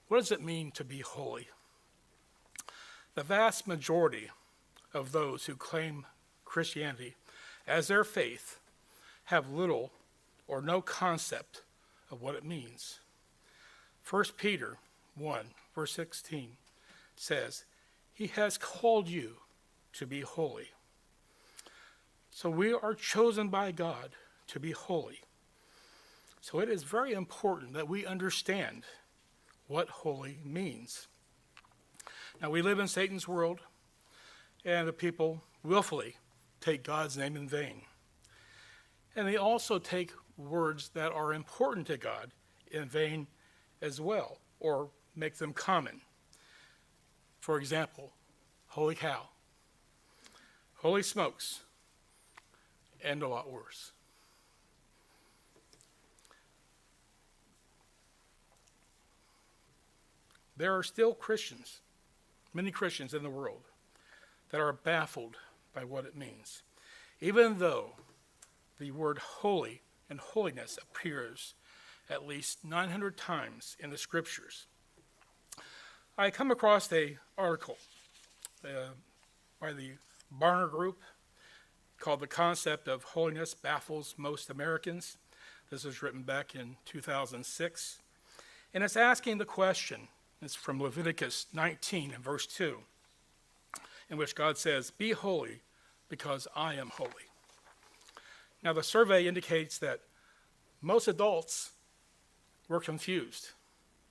What does it mean to be holy? The vast majority of those who claim Christianity as their faith have little or no concept of what it means. 1 Peter 1, verse 16 says, "He has called you to be holy." So we are chosen by God to be holy. So it is very important that we understand what holy means. Now, we live in Satan's world, and the people willfully take God's name in vain. And they also take words that are important to God in vain as well, or make them common. For example, holy cow, holy smokes, and a lot worse. There are still Christians, many Christians in the world, that are baffled by what it means, even though the word holy and holiness appears at least 900 times in the scriptures. I come across an article by the Barna Group called "The Concept of Holiness Baffles Most Americans." This was written back in 2006. And it's asking the question, it's from Leviticus 19 and verse 2, in which God says, "Be holy because I am holy." Now, the survey indicates that most adults were confused,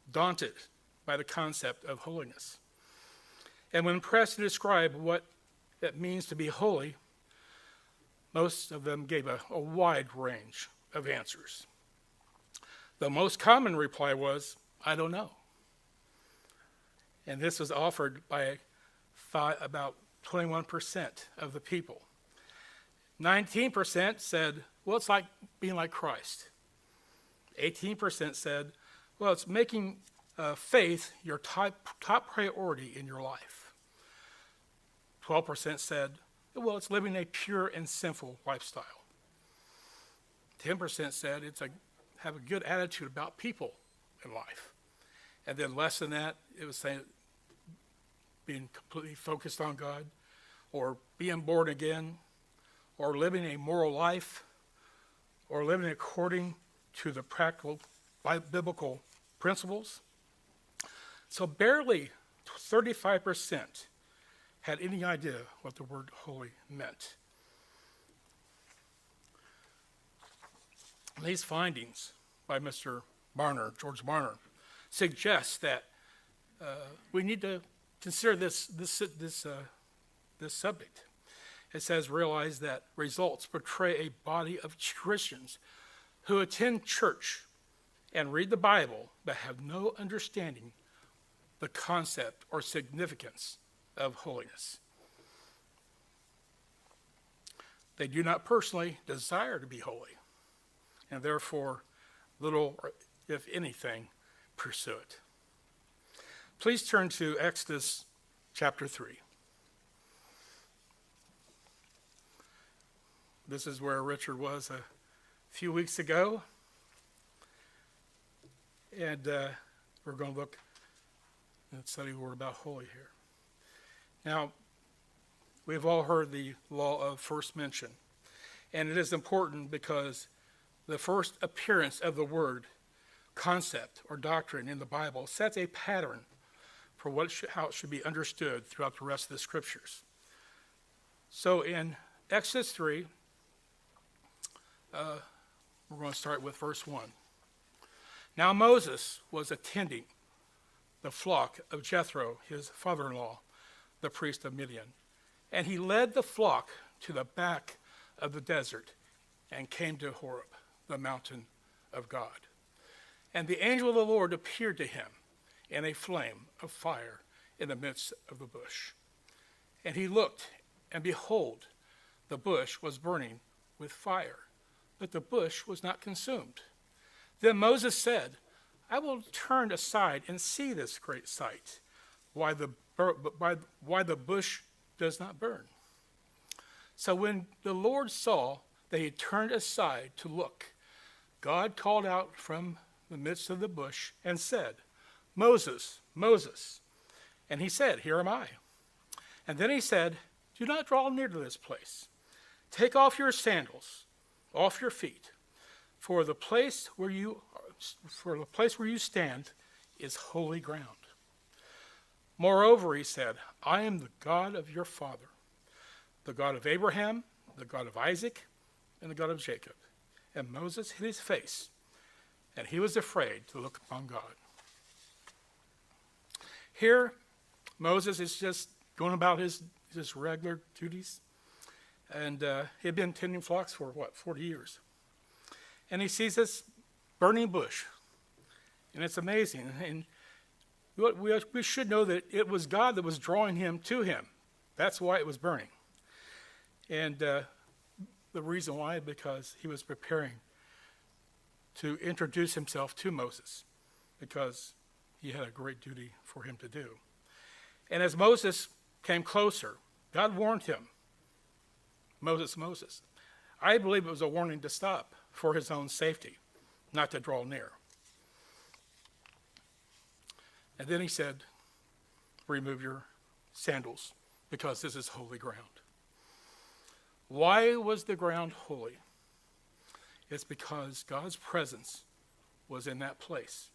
daunted by the concept of holiness. And when pressed to describe what it means to be holy, most of them gave a wide range of answers. The most common reply was, "I don't know." And this was offered by about 21% of the people. 19% said, "Well, it's like being like Christ." 18% said, "Well, it's making faith your top priority in your life." 12% said, "Well, it's living a pure and sinful lifestyle." 10% said it's have a good attitude about people in life. And then less than that, it was saying being completely focused on God, or being born again, or living a moral life, or living according to the practical biblical principles. So barely 35% had any idea what the word holy meant. These findings by Mr. Barna, George Barna, suggest that we need to consider this subject. It says, realize that results portray a body of Christians who attend church and read the Bible but have no understanding the concept or significance of holiness. They do not personally desire to be holy, and therefore little, or if anything, pursue it. Please turn to Exodus chapter 3. This is where Richard was a few weeks ago. And we're going to look and study the word about holy here. Now, we've all heard the law of first mention. And it is important because the first appearance of the word, concept, or doctrine in the Bible sets a pattern for how it should be understood throughout the rest of the scriptures. So in Exodus 3, we're going to start with verse 1. Now Moses was attending the flock of Jethro, his father-in-law, the priest of Midian. And he led the flock to the back of the desert and came to Horeb, the mountain of God. And the angel of the Lord appeared to him in a flame of fire in the midst of the bush. And he looked, and behold, the bush was burning with fire, but the bush was not consumed. Then Moses said, I will turn aside and see this great sight, why the bush does not burn. So when the Lord saw that he turned aside to look, God called out from the midst of the bush and said, Moses, Moses. And he said, Here am I. And then he said, Do not draw near to this place. Take off your sandals off your feet, for the place where you stand is holy ground. Moreover, he said, I am the God of your father, the God of Abraham, the God of Isaac, and the God of Jacob. And Moses hid his face, and he was afraid to look upon God. Here, Moses is just going about his regular duties. And he had been tending flocks for, 40 years. And he sees this burning bush. And it's amazing. And we should know that it was God that was drawing him to him. That's why it was burning. And the reason why, because he was preparing to introduce himself to Moses, because he had a great duty for him to do. And as Moses came closer, God warned him, Moses, Moses. I believe it was a warning to stop for his own safety, not to draw near. And then he said, remove your sandals, because this is holy ground. Why was the ground holy? It's because God's presence was in that place.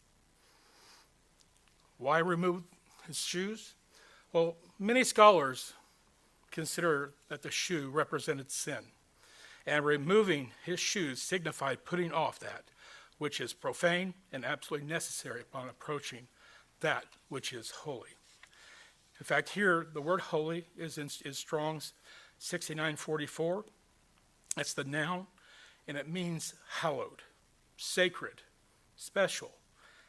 Why remove his shoes? Well, many scholars consider that the shoe represented sin, and removing his shoes signified putting off that which is profane and absolutely necessary upon approaching that which is holy. In fact, here the word holy is Strong's 6944. That's the noun, and it means hallowed, sacred, special,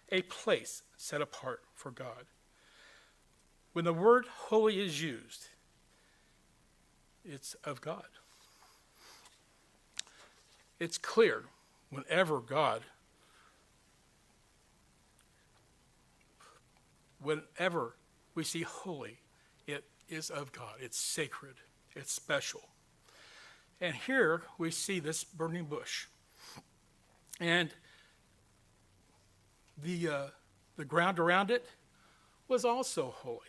a place set apart for God. When the word holy is used, it's of God. It's clear whenever we see holy, it is of God. It's sacred. It's special. And here we see this burning bush. And the ground around it was also holy.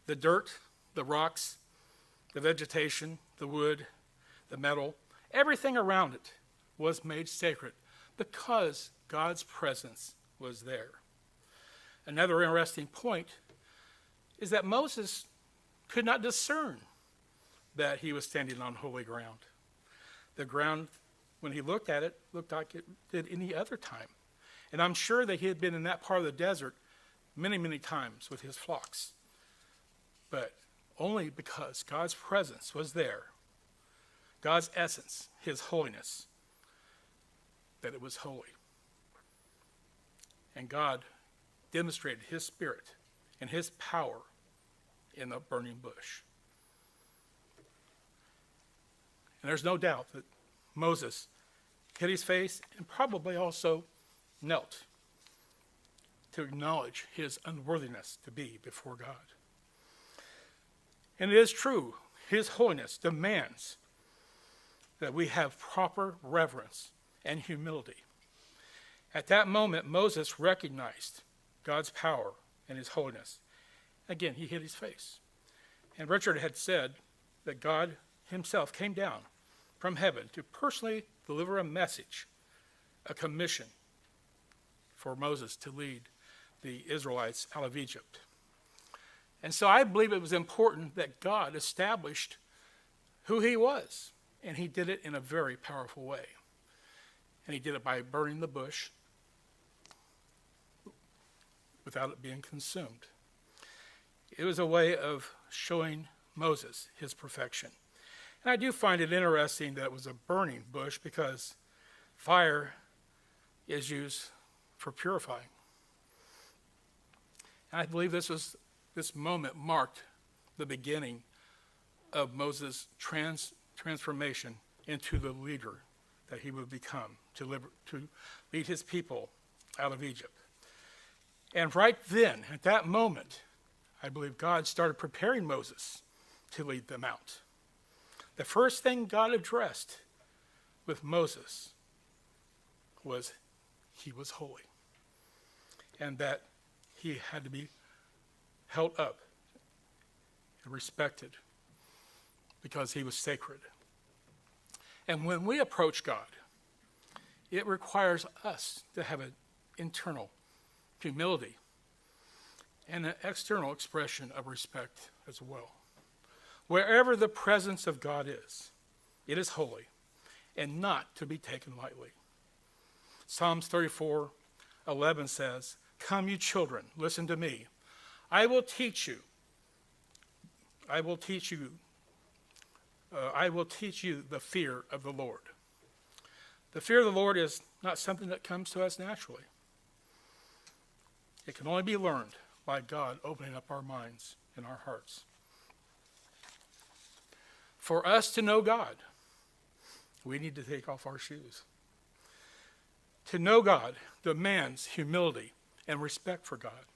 The dirt, the rocks, the vegetation, the wood, the metal, everything around it was made sacred because God's presence was there. Another interesting point is that Moses could not discern that he was standing on holy ground. The ground, when he looked at it, looked like it did any other time. And I'm sure that he had been in that part of the desert many, many times with his flocks. But only because God's presence was there, God's essence, his holiness, that it was holy. And God demonstrated his spirit and his power in the burning bush. And there's no doubt that Moses hid his face and probably also knelt to acknowledge his unworthiness to be before God. And it is true, his holiness demands that we have proper reverence and humility. At that moment, Moses recognized God's power and his holiness. Again, he hid his face. And Richard had said that God himself came down from heaven to personally deliver a message, a commission for Moses to lead the Israelites out of Egypt. And so I believe it was important that God established who he was, and he did it in a very powerful way. And he did it by burning the bush without it being consumed. It was a way of showing Moses his perfection. And I do find it interesting that it was a burning bush because fire is used for purifying. And I believe this moment marked the beginning of Moses' transformation into the leader that he would become to lead his people out of Egypt. And right then, at that moment, I believe God started preparing Moses to lead them out. The first thing God addressed with Moses was he was holy, and that he had to be held up and respected because he was sacred. And when we approach God, it requires us to have an internal humility and an external expression of respect as well. Wherever the presence of God is, it is holy and not to be taken lightly. Psalms 34:11 says, "Come, you children, listen to me. I will teach you the fear of the Lord." The fear of the Lord is not something that comes to us naturally. It can only be learned by God opening up our minds and our hearts. For us to know God, we need to take off our shoes. To know God demands humility and respect for God.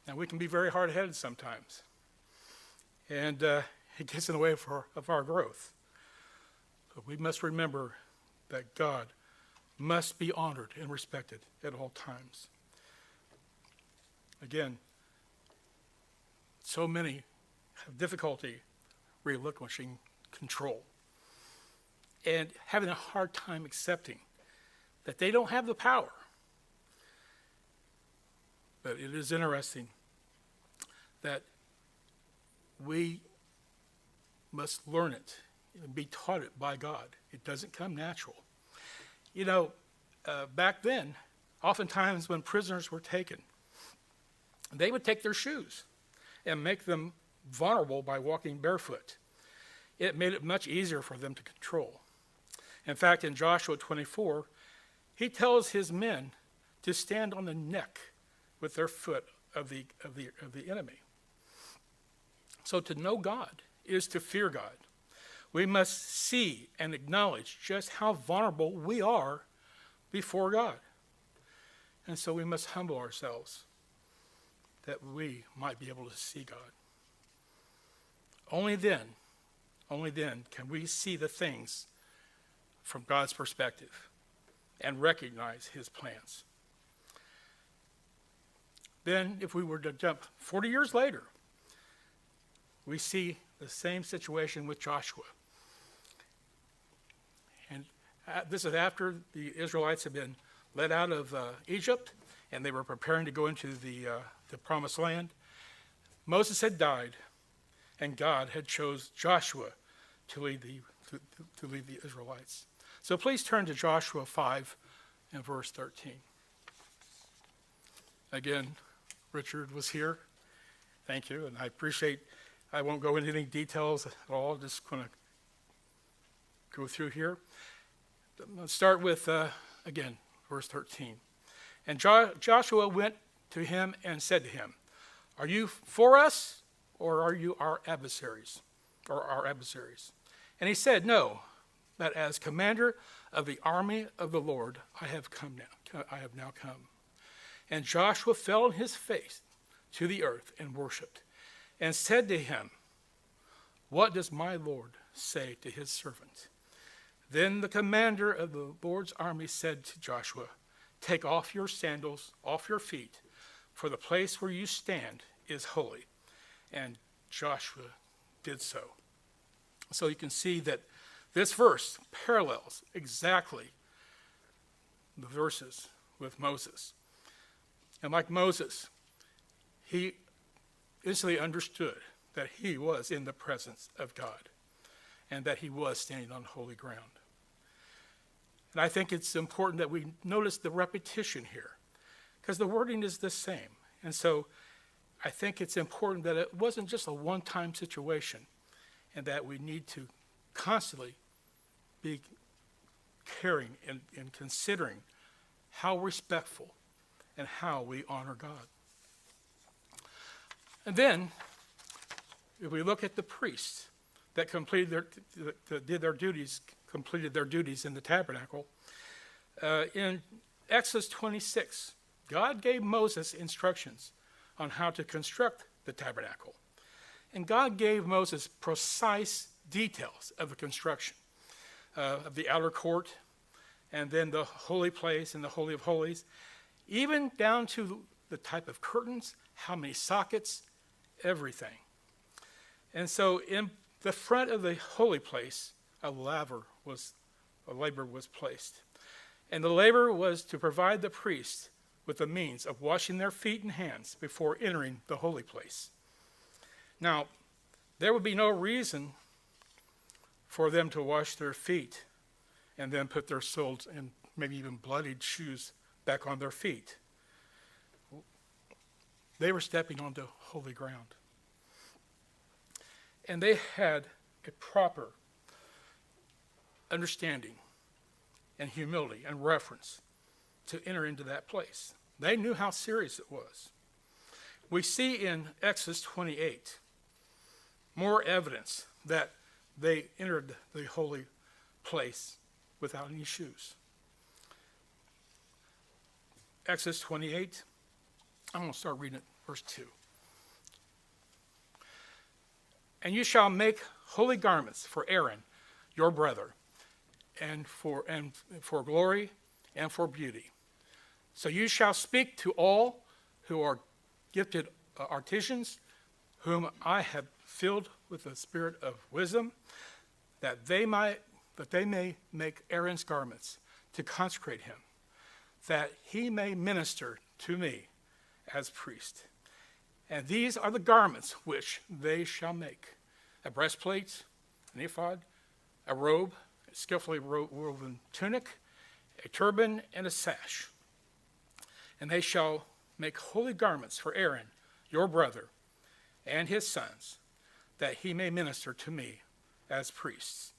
Now, we can be very hard-headed sometimes, and it gets in the way of our growth. But we must remember that God must be honored and respected at all times. Again, so many have difficulty relinquishing control and having a hard time accepting that they don't have the power. But it is interesting that we must learn it and be taught it by God. It doesn't come natural. You know, back then, oftentimes when prisoners were taken, they would take their shoes and make them vulnerable by walking barefoot. It made it much easier for them to control. In fact, in Joshua 24, he tells his men to stand on the neck with their foot of the enemy. So to know God is to fear God. We must see and acknowledge just how vulnerable we are before God. And so we must humble ourselves that we might be able to see God. Only then can we see the things from God's perspective and recognize his plans. Then, if we were to jump 40 years later, we see the same situation with Joshua. And this is after the Israelites had been led out of Egypt, and they were preparing to go into the promised land. Moses had died, and God had chose Joshua to lead the Israelites. So please turn to Joshua 5 and verse 13. Again, Richard was here. Thank you, and I won't go into any details at all, just going to go through here. Let's start with, again, verse 13. And Joshua went to him and said to him, "Are you for us, or are you our adversaries?" And he said, "No, but as commander of the army of the Lord, I have now come." And Joshua fell on his face to the earth and worshipped, and said to him, "What does my Lord say to his servant?" Then the commander of the Lord's army said to Joshua, "Take off your sandals off your feet, for the place where you stand is holy." And Joshua did so. So you can see that this verse parallels exactly the verses with Moses. And like Moses, he instantly understood that he was in the presence of God and that he was standing on holy ground. And I think it's important that we notice the repetition here, because the wording is the same. And so I think it's important that it wasn't just a one-time situation, and that we need to constantly be caring and considering how respectful and how we honor God. And then, if we look at the priests that completed their duties in the tabernacle, in Exodus 26, God gave Moses instructions on how to construct the tabernacle. And God gave Moses precise details of the construction of the outer court, and then the holy place and the Holy of Holies. even down to the type of curtains, how many sockets, everything. And so in the front of the holy place, a laver was placed. And the laver was to provide the priest with the means of washing their feet and hands before entering the holy place. Now, there would be no reason for them to wash their feet and then put their soles and maybe even bloodied shoes back on their feet. They were stepping onto holy ground. And they had a proper understanding and humility and reverence to enter into that place. They knew how serious it was. We see in Exodus 28 more evidence that they entered the holy place without any shoes. Exodus 28, I'm going to start reading it, verse 2. And you shall make holy garments for Aaron, your brother, and for glory and for beauty. So you shall speak to all who are gifted artisans, whom I have filled with the spirit of wisdom, that they may make Aaron's garments to consecrate him, that he may minister to me as priest. And these are the garments which they shall make: a breastplate, an ephod, a robe, a skillfully woven tunic, a turban, and a sash. And they shall make holy garments for Aaron, your brother, and his sons, that he may minister to me as priests.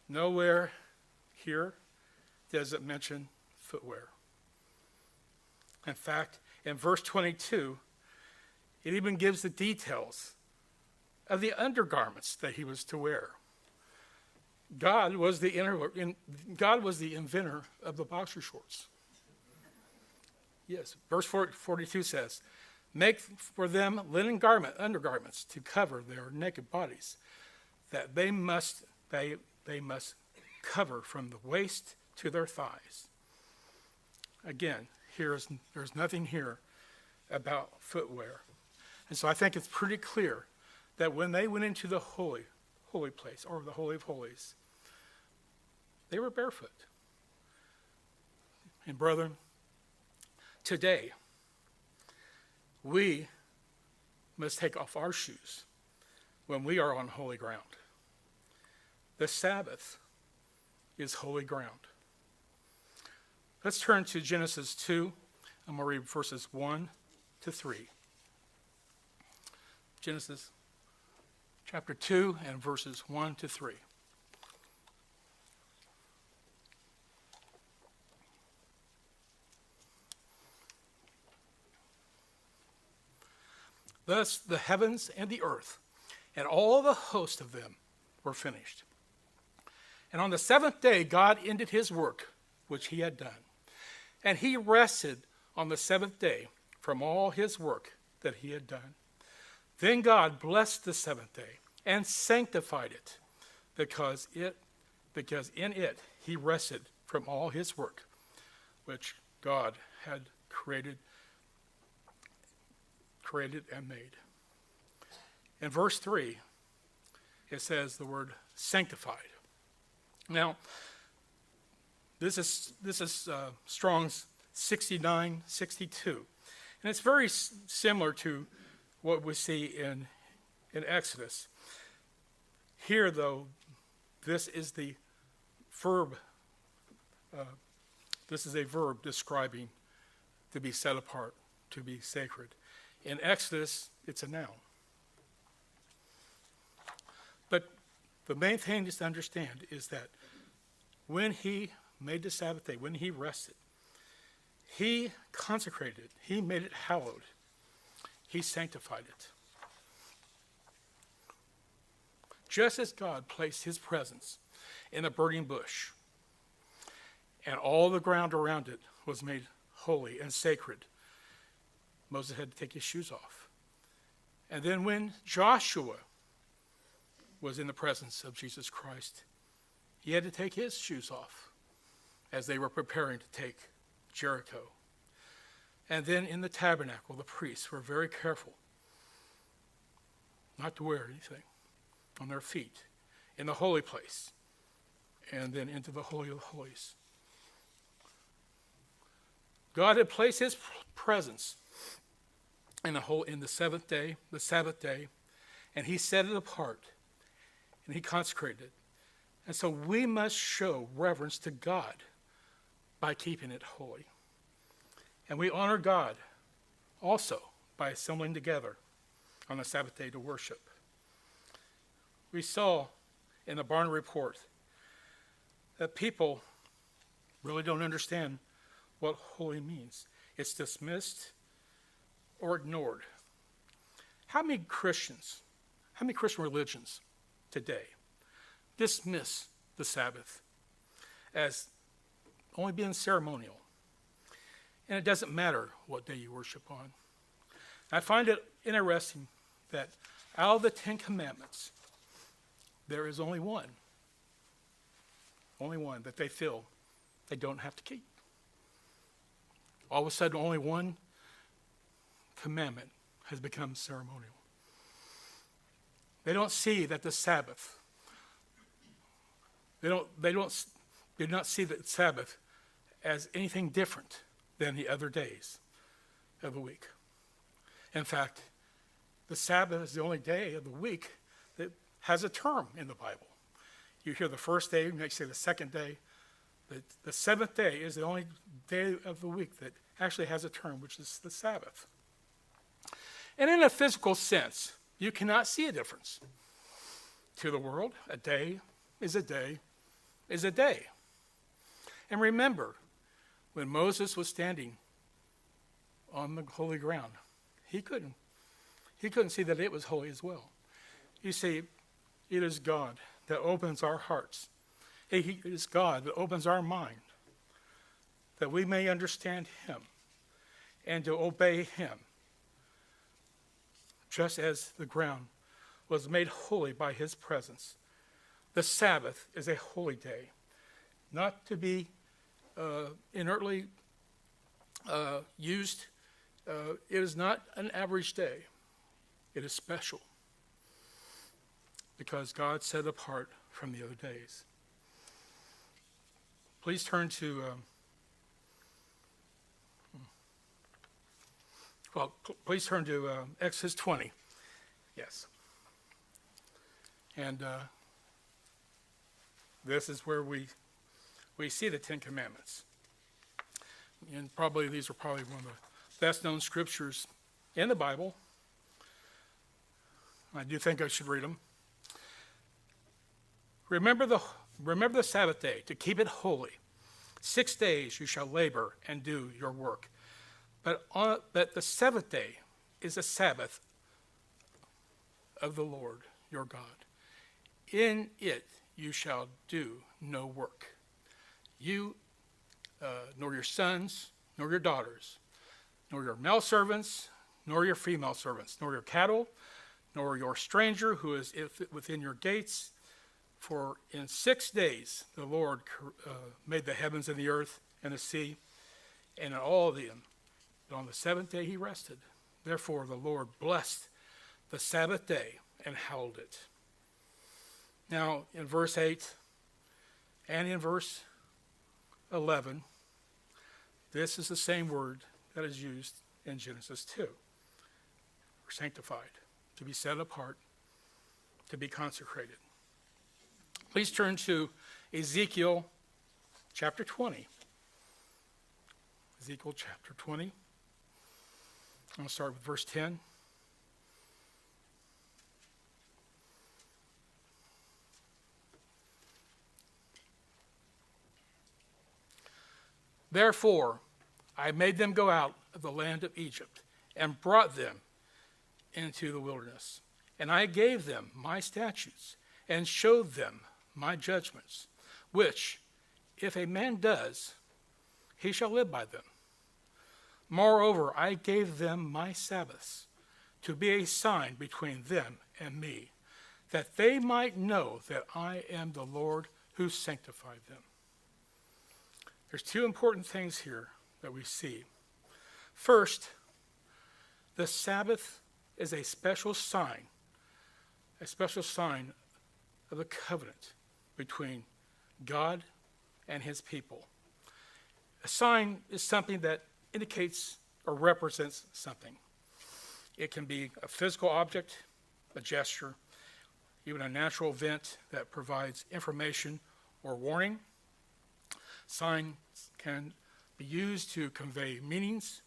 Nowhere here does it mention footwear. In fact, in verse 22, it even gives the details of the undergarments that he was to wear. God was the inventor of the boxer shorts. Yes, verse 42 says, make for them linen undergarments to cover their naked bodies, that they must cover from the waist to their thighs. Again, there's nothing here about footwear. And so I think it's pretty clear that when they went into the holy place, or the Holy of Holies, they were barefoot. And brethren, today, we must take off our shoes when we are on holy ground. The Sabbath is holy ground. Let's turn to Genesis 2, and we'll read verses 1 to 3. Genesis chapter 2 and verses 1 to 3. Thus the heavens and the earth and all the host of them were finished. And on the seventh day God ended his work which he had done. And he rested on the seventh day from all his work that he had done. Then God blessed the seventh day and sanctified it, because in it he rested from all his work which God had created and made. In verse 3, it says the word sanctified. Now, this is Strong's 6962, and it's very similar to what we see in Exodus. Here, though, this is the verb. This is a verb describing to be set apart, to be sacred. In Exodus, it's a noun. But the main thing just to understand is that when he made the Sabbath day, when he rested, he consecrated it. He made it hallowed. He sanctified it. Just as God placed his presence in a burning bush, and all the ground around it was made holy and sacred, Moses had to take his shoes off. And then when Joshua was in the presence of Jesus Christ, he had to take his shoes off as they were preparing to take Jericho And then in the tabernacle, the priests were very careful not to wear anything on their feet in the holy place, and then into the Holy of Holies. God had placed his presence in the seventh day, the Sabbath day, and he set it apart, and he consecrated it. And so we must show reverence to God by keeping it holy. And we honor God also by assembling together on the Sabbath day to worship. We saw in the Barna Report that people really don't understand what holy means. It's dismissed or ignored. How many Christian religions today dismiss the Sabbath as only being ceremonial? And it doesn't matter what day you worship on. I find it interesting that out of the 10 Commandments, there is only one that they feel they don't have to keep. All of a sudden, only one commandment has become ceremonial. They don't see that the Sabbath, they do not see the Sabbath as anything different than the other days of the week. In fact, the Sabbath is the only day of the week that has a term in the Bible. You hear the first day, you may say the second day. The seventh day is the only day of the week that actually has a term, which is the Sabbath. And in a physical sense, you cannot see a difference. To the world, a day is a day is a day. And remember, when Moses was standing on the holy ground, he couldn't see that it was holy as well. You see, it is God that opens our hearts. It is God that opens our mind, that we may understand him and to obey him, just as the ground was made holy by his presence. The Sabbath is a holy day, not to be inertly used. It is not an average day. It is special because God set it apart from the other days. Please turn to, Exodus 20. Yes. And this is where we see the 10 Commandments. And these are probably one of the best known scriptures in the Bible. I do think I should read them. Remember the Sabbath day to keep it holy. 6 days you shall labor and do your work. But the seventh day is a Sabbath of the Lord your God. In it you shall do no work. You, nor your sons, nor your daughters, nor your male servants, nor your female servants, nor your cattle, nor your stranger who is within your gates. For in 6 days the Lord made the heavens and the earth and the sea, and in all of them. But on the seventh day he rested. Therefore the Lord blessed the Sabbath day and hallowed it. Now in verse 8 and in verse 11, this is the same word that is used in Genesis 2. We're sanctified, to be set apart, to be consecrated. Please turn to Ezekiel chapter 20. Ezekiel chapter 20. I'll start with verse 10. Therefore, I made them go out of the land of Egypt and brought them into the wilderness. And I gave them my statutes and showed them my judgments, which, if a man does, he shall live by them. Moreover, I gave them my Sabbaths to be a sign between them and me, that they might know that I am the Lord who sanctified them. There's two important things here that we see. First, the Sabbath is a special sign of the covenant between God and his people. A sign is something that indicates or represents something. It can be a physical object, a gesture, even a natural event that provides information or warning. Signs can be used to convey meanings,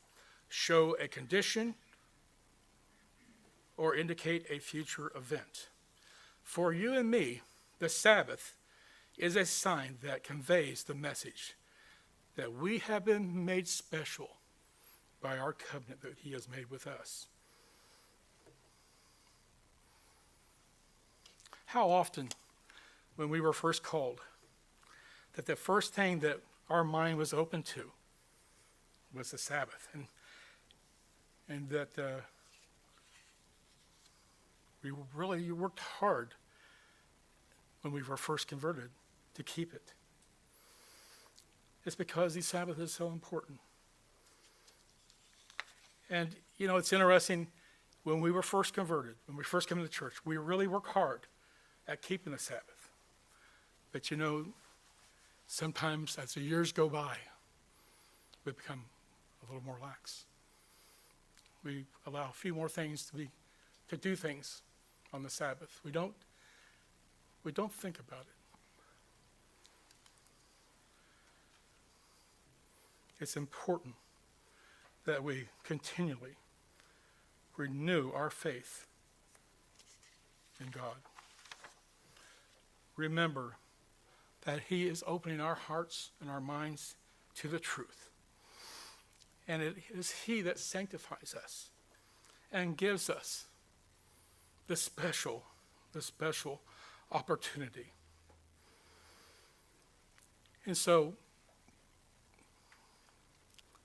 show a condition, or indicate a future event. For you and me, the Sabbath is a sign that conveys the message that we have been made special by our covenant that he has made with us. How often, when we were first called, that the first thing that our mind was open to was the Sabbath, and that we really worked hard when we were first converted to keep it. It's because the Sabbath is so important. And, you know, it's interesting, when we were first converted, when we first came to the church, we really worked hard at keeping the Sabbath. But, you know, sometimes as the years go by, we become a little more lax. We allow a few more things to do things on the Sabbath. We don't think about it. It's important that we continually renew our faith in God. Remember that he is opening our hearts and our minds to the truth. And it is he that sanctifies us and gives us the special opportunity. And so,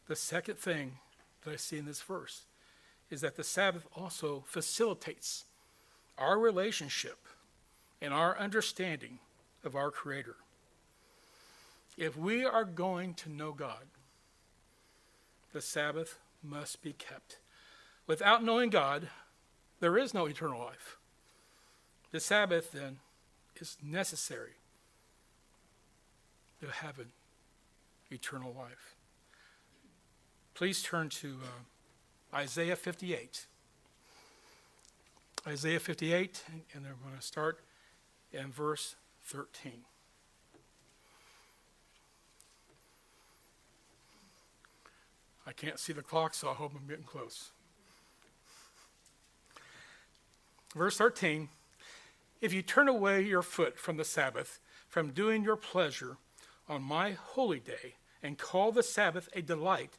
the second thing that I see in this verse is that the Sabbath also facilitates our relationship and our understanding of our Creator. If we are going to know God, the Sabbath must be kept. Without knowing God, there is no eternal life. The Sabbath, then, is necessary to have an eternal life. Please turn to Isaiah 58. Isaiah 58, and I'm going to start in verse 13. I can't see the clock, so I hope I'm getting close. Verse 13, if you turn away your foot from the Sabbath, from doing your pleasure on my holy day, and call the Sabbath a delight,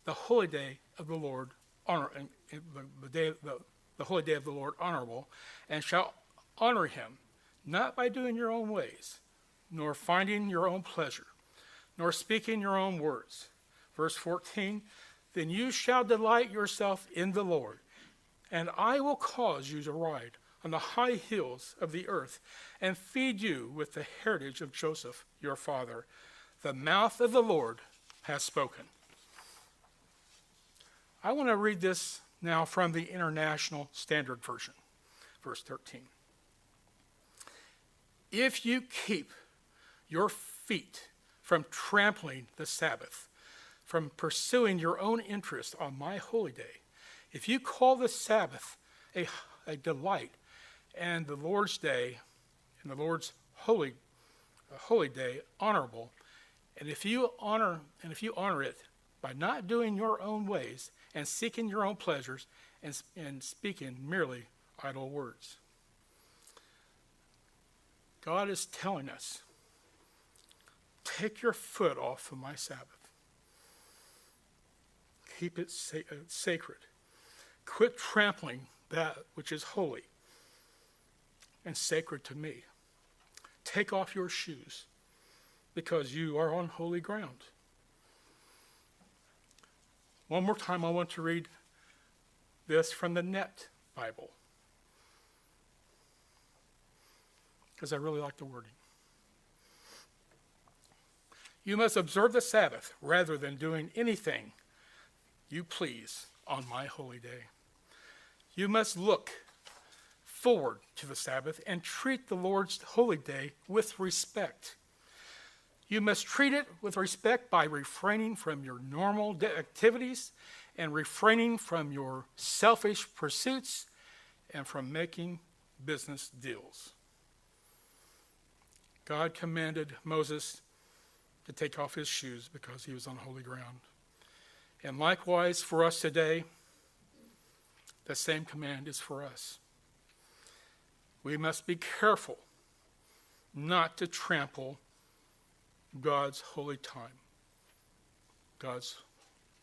the holy day of the Lord the holy day of the Lord honorable, and shall honor him, not by doing your own ways, nor finding your own pleasure, nor speaking your own words. Verse 14, then you shall delight yourself in the Lord, and I will cause you to ride on the high hills of the earth, and feed you with the heritage of Joseph your father. The mouth of the Lord has spoken. I want to read this now from the International Standard Version, verse 13. If you keep your feet from trampling the Sabbath, from pursuing your own interest on my holy day, if you call the Sabbath a delight, and the Lord's day and the Lord's holy day honorable, and if you honor it by not doing your own ways and seeking your own pleasures and speaking merely idle words. God is telling us, take your foot off of my Sabbath. Keep it sacred. Quit trampling that which is holy and sacred to me. Take off your shoes, because you are on holy ground. One more time, I want to read this from the Net Bible, because I really like the wording. You must observe the Sabbath rather than doing anything you please on my holy day. You must look forward to the Sabbath and treat the Lord's holy day with respect. You must treat it with respect by refraining from your normal activities and refraining from your selfish pursuits and from making business deals. God commanded Moses to take off his shoes because he was on holy ground. And likewise for us today, the same command is for us. We must be careful not to trample God's holy time, God's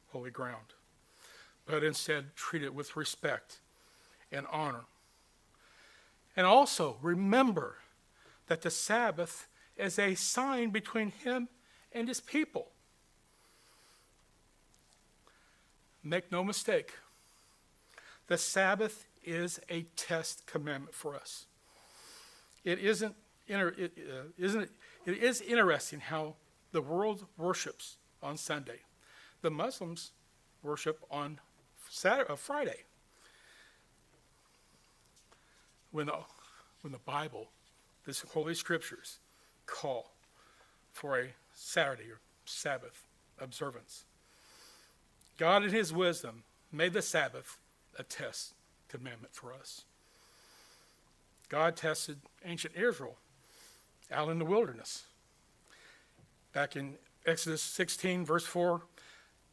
holy ground, but instead treat it with respect and honor. And also remember that the Sabbath is a sign between him and his people. Make no mistake, the Sabbath is a test commandment for us. It is interesting how the world worships on Sunday. The Muslims worship on Friday. When the Bible, the Holy Scriptures, call for a Saturday or Sabbath observance. God in his wisdom made the Sabbath a test commandment for us. God tested ancient Israel out in the wilderness. Back in Exodus 16, verse 4,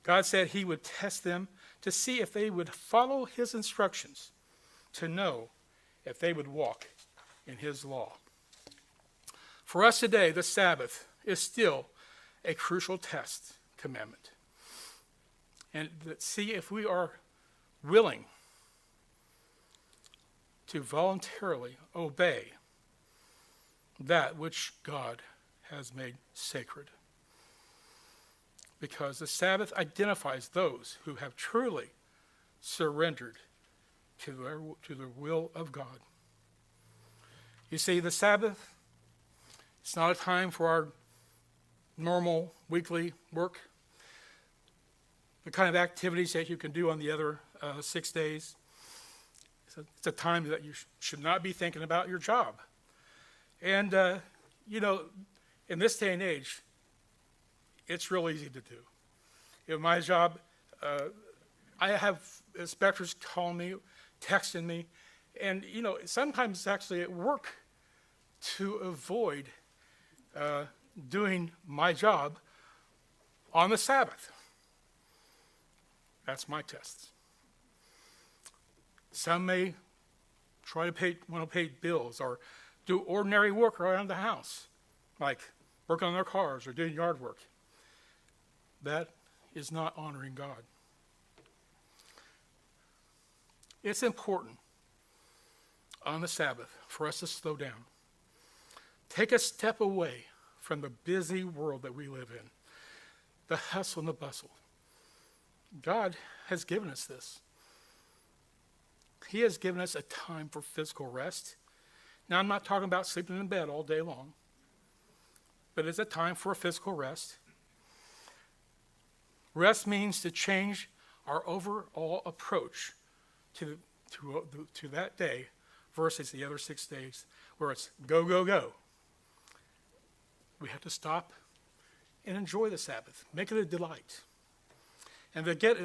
God said he would test them to see if they would follow his instructions, to know if they would walk in his law. For us today, the Sabbath is still a crucial test commandment. And let's see if we are willing to voluntarily obey that which God has made sacred. Because the Sabbath identifies those who have truly surrendered to the will of God. You see, the Sabbath, it's not a time for our normal weekly work, the kind of activities that you can do on the other 6 days. It's a time that you should not be thinking about your job. And, in this day and age, it's real easy to do. In my job, I have inspectors calling me, texting me, and, sometimes it's actually at work to avoid doing my job on the Sabbath. That's my test. Some may try to want to pay bills or do ordinary work around the house, like working on their cars or doing yard work. That is not honoring God. It's important on the Sabbath for us to slow down. Take a step away from the busy world that we live in, the hustle and the bustle. God has given us this. He has given us a time for physical rest. Now, I'm not talking about sleeping in bed all day long, but it's a time for a physical rest. Rest means to change our overall approach to that day versus the other 6 days where it's go, go, go. We have to stop and enjoy the Sabbath. Make it a delight. And to get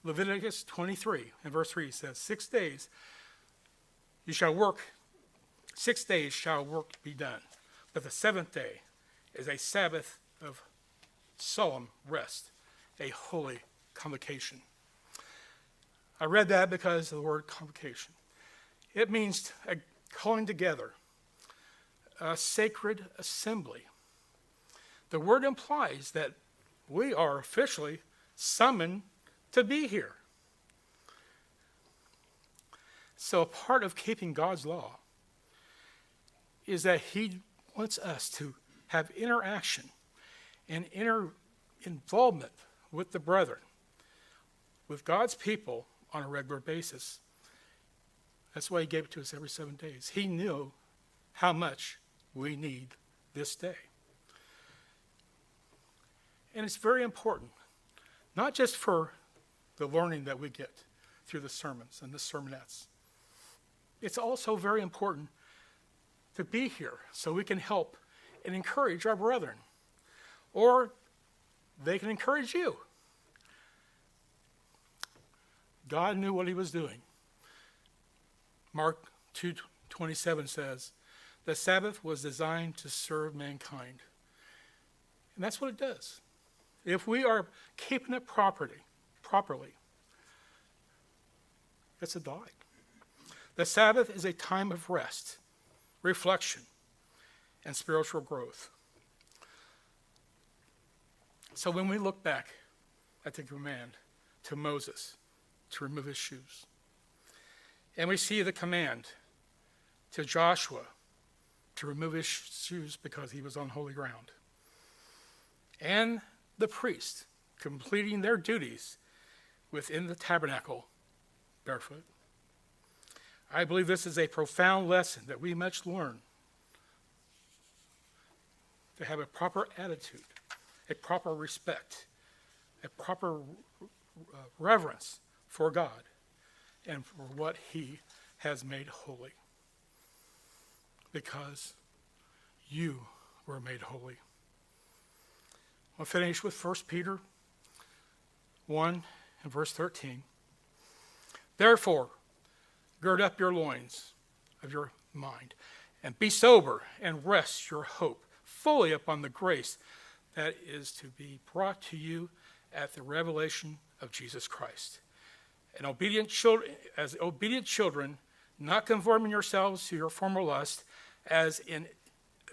Leviticus 23 and verse 3 says, 6 days you shall work, 6 days shall work be done. But the seventh day is a Sabbath of solemn rest, a holy convocation. I read that because of the word convocation. It means a calling together, a sacred assembly. The word implies that we are officially summoned to be here. So a part of keeping God's law is that he wants us to have interaction and involvement with the brethren, with God's people on a regular basis. That's why he gave it to us every 7 days. He knew how much we need this day. And it's very important, not just for the learning that we get through the sermons and the sermonettes. It's also very important to be here so we can help and encourage our brethren, or they can encourage you. God knew what he was doing. Mark 2:27 says, the Sabbath was designed to serve mankind. And that's what it does. If we are keeping it properly, it's a delight. The Sabbath is a time of rest, reflection, and spiritual growth. So when we look back at the command to Moses to remove his shoes, and we see the command to Joshua to remove his shoes because he was on holy ground, and the priest completing their duties within the tabernacle barefoot, I believe this is a profound lesson that we must learn to have a proper attitude, a proper respect, a proper reverence for God and for what he has made holy. Because you were made holy. I'll finish with 1 Peter 1 and verse 13. Therefore, gird up your loins of your mind, and be sober, and rest your hope fully upon the grace that is to be brought to you at the revelation of Jesus Christ. And as obedient children, not conforming yourselves to your former lust, as in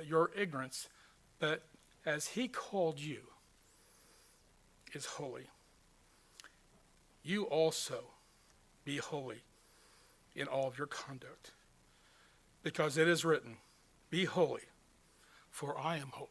your ignorance, but as he called you is holy. You also be holy in all of your conduct, because it is written, be holy, for I am holy.